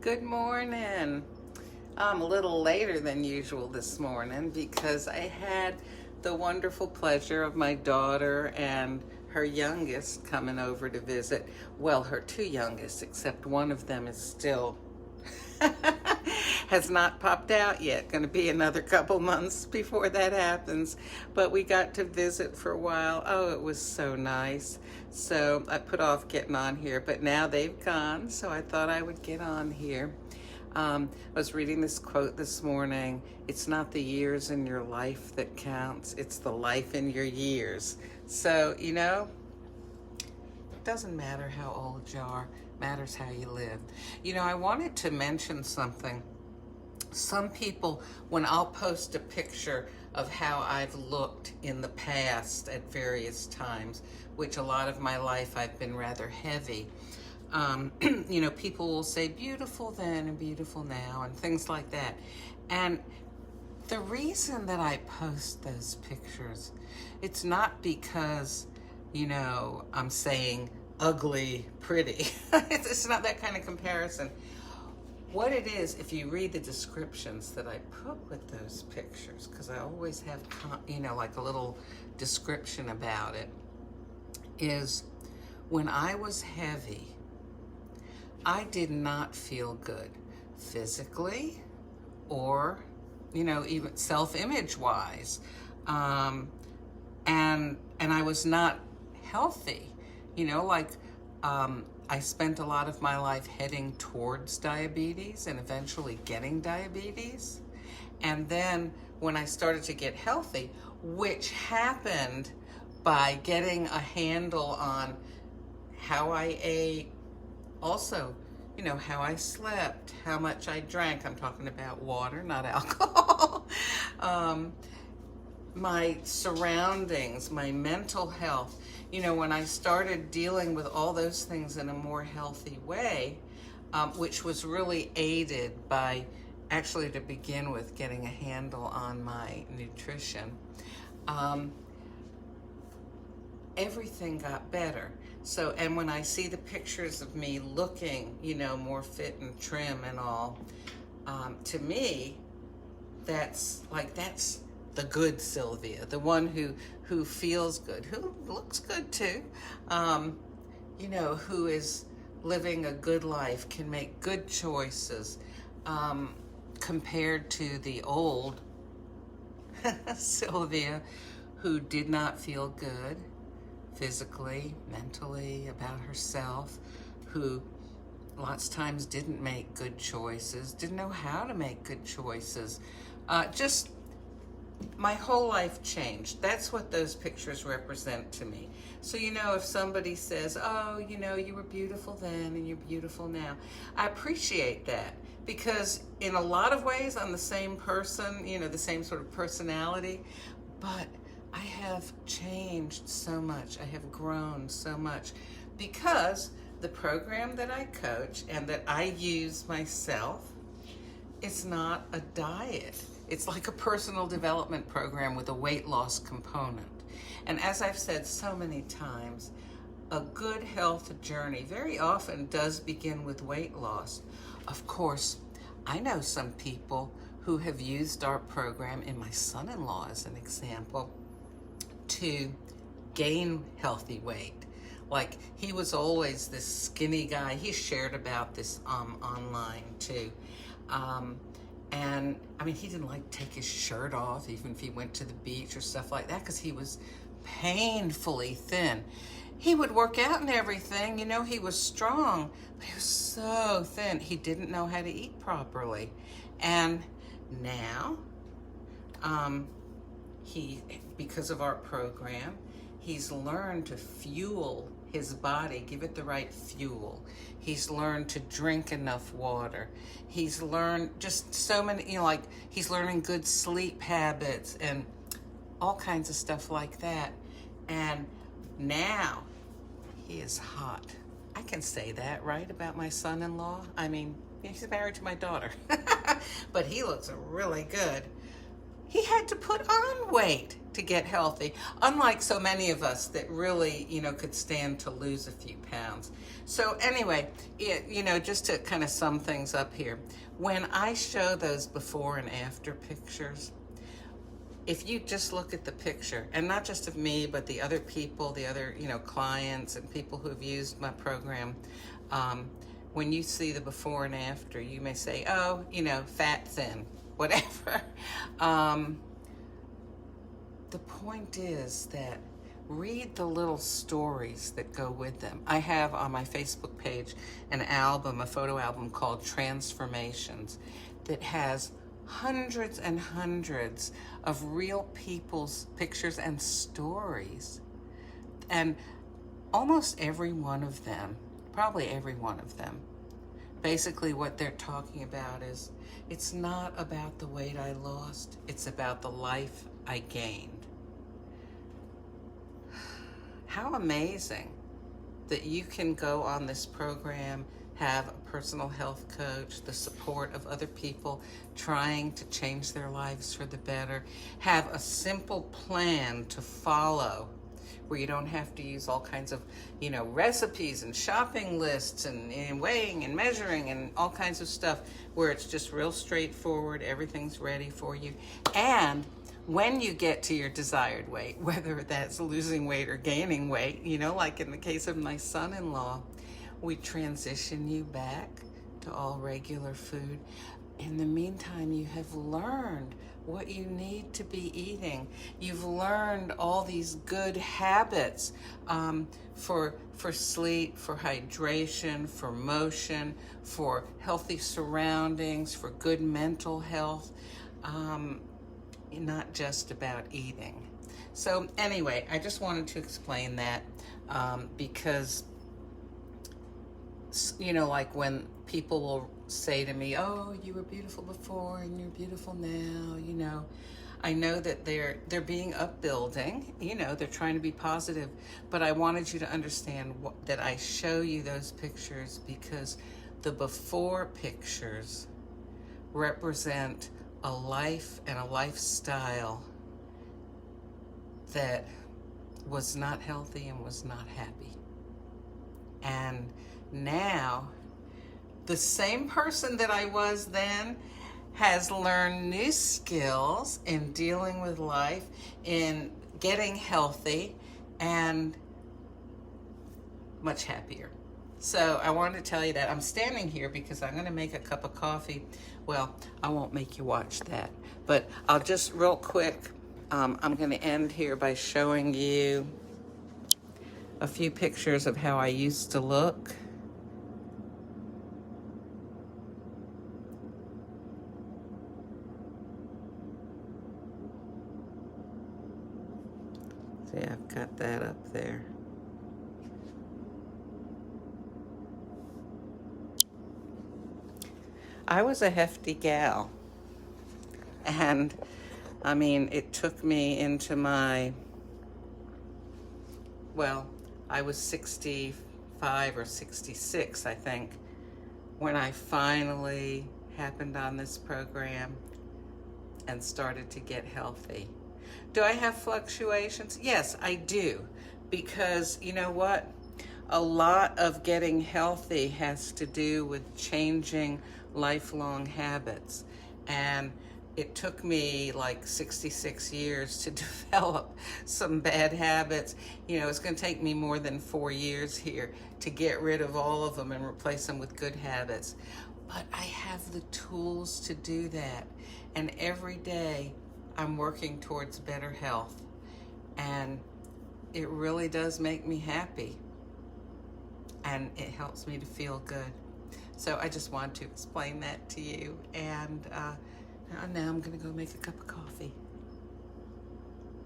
Good morning. I'm a little later than usual this morning because I had the wonderful pleasure of my daughter and her youngest coming over to visit. Well, her two youngest, except one of them is still has not popped out yet. Going to be another couple months before that happens. But we got to visit for a while. Oh, it was so nice. So I put off getting on here, but now they've gone, so I thought I would get on here. I was reading this quote this morning. It's not the years in your life that counts, it's the life in your years. So, it doesn't matter how old you are, matters how you live. I wanted to mention something. Some people, when I'll post a picture of how I've looked in the past at various times, which a lot of my life I've been rather heavy, people will say beautiful then and beautiful now and things like that. And the reason that I post those pictures, it's not because, I'm saying ugly, pretty. It's not that kind of comparison. What it is, if you read the descriptions that I put with those pictures, because I always have, like a little description about it, is when I was heavy, I did not feel good physically or, even self-image wise. And I was not healthy, I spent a lot of my life heading towards diabetes and eventually getting diabetes. And then when I started to get healthy, which happened by getting a handle on how I ate, also, how I slept, how much I drank. I'm talking about water, not alcohol. My surroundings, my mental health. When I started dealing with all those things in a more healthy way, which was really aided by, actually to begin with, getting a handle on my nutrition, everything got better. So, and when I see the pictures of me looking, more fit and trim and all, to me, that's the good Sylvia, the one who feels good, who looks good too, who is living a good life, can make good choices, compared to the old Sylvia, who did not feel good physically, mentally, about herself, who lots of times didn't make good choices, didn't know how to make good choices. Just my whole life changed. That's what those pictures represent to me. So, if somebody says, oh, you were beautiful then and you're beautiful now, I appreciate that, because in a lot of ways I'm the same person, the same sort of personality, but I have changed so much. I have grown so much because the program that I coach and that I use myself, it's not a diet. It's like a personal development program with a weight loss component. And as I've said so many times, a good health journey very often does begin with weight loss. Of course, I know some people who have used our program, and my son-in-law as an example, to gain healthy weight. Like, he was always this skinny guy. He shared about this online too. And he didn't take his shirt off, even if he went to the beach or stuff like that, because he was painfully thin. He would work out and everything, he was strong, but he was so thin. He didn't know how to eat properly. And now, because of our program, he's learned to fuel his body, give it the right fuel. He's learned to drink enough water. He's learned just so many, he's learning good sleep habits and all kinds of stuff like that. And now he is hot. I can say that, right, about my son-in-law? He's married to my daughter, but he looks really good. he had to put on weight to get healthy, unlike so many of us that really, could stand to lose a few pounds. So anyway, just to kind of sum things up here, when I show those before and after pictures, if you just look at the picture, and not just of me, but the other people, the other, clients and people who've used my program, when you see the before and after, you may say, oh, fat, thin, whatever. The point is that read the little stories that go with them. I have on my Facebook page an album, a photo album called Transformations, that has hundreds and hundreds of real people's pictures and stories. And almost every one of them, probably every one of them, basically what they're talking about is, it's not about the weight I lost, it's about the life I gained. How amazing that you can go on this program, have a personal health coach, the support of other people trying to change their lives for the better, have a simple plan to follow where you don't have to use all kinds of, recipes and shopping lists and weighing and measuring and all kinds of stuff, where it's just real straightforward, everything's ready for you. And when you get to your desired weight, whether that's losing weight or gaining weight, like in the case of my son-in-law, we transition you back to all regular food. In the meantime, you have learned what you need to be eating. You've learned all these good habits for sleep, for hydration, for motion, for healthy surroundings, for good mental health. Not just about eating. So anyway, I just wanted to explain that because, like when people will say to me, oh, you were beautiful before and you're beautiful now, I know that they're being upbuilding, they're trying to be positive, but I wanted you to understand that I show you those pictures because the before pictures represent a life and a lifestyle that was not healthy and was not happy. And now, the same person that I was then has learned new skills in dealing with life, in getting healthy, and much happier. So I wanted to tell you that. I'm standing here because I'm going to make a cup of coffee. Well, I won't make you watch that, but I'll just real quick, I'm going to end here by showing you a few pictures of how I used to look. See, I've got that up there. I was a hefty gal, and I mean, it took me into I was 65 or 66, I think, when I finally happened on this program and started to get healthy. Do I have fluctuations? Yes, I do, because you know what? A lot of getting healthy has to do with changing lifelong habits, and it took me like 66 years to develop some bad habits. It's going to take me more than 4 years here to get rid of all of them and replace them with good habits. But I have the tools to do that, and every day I'm working towards better health, and it really does make me happy, and it helps me to feel good. So I just wanted to explain that to you, and now I'm going to go make a cup of coffee.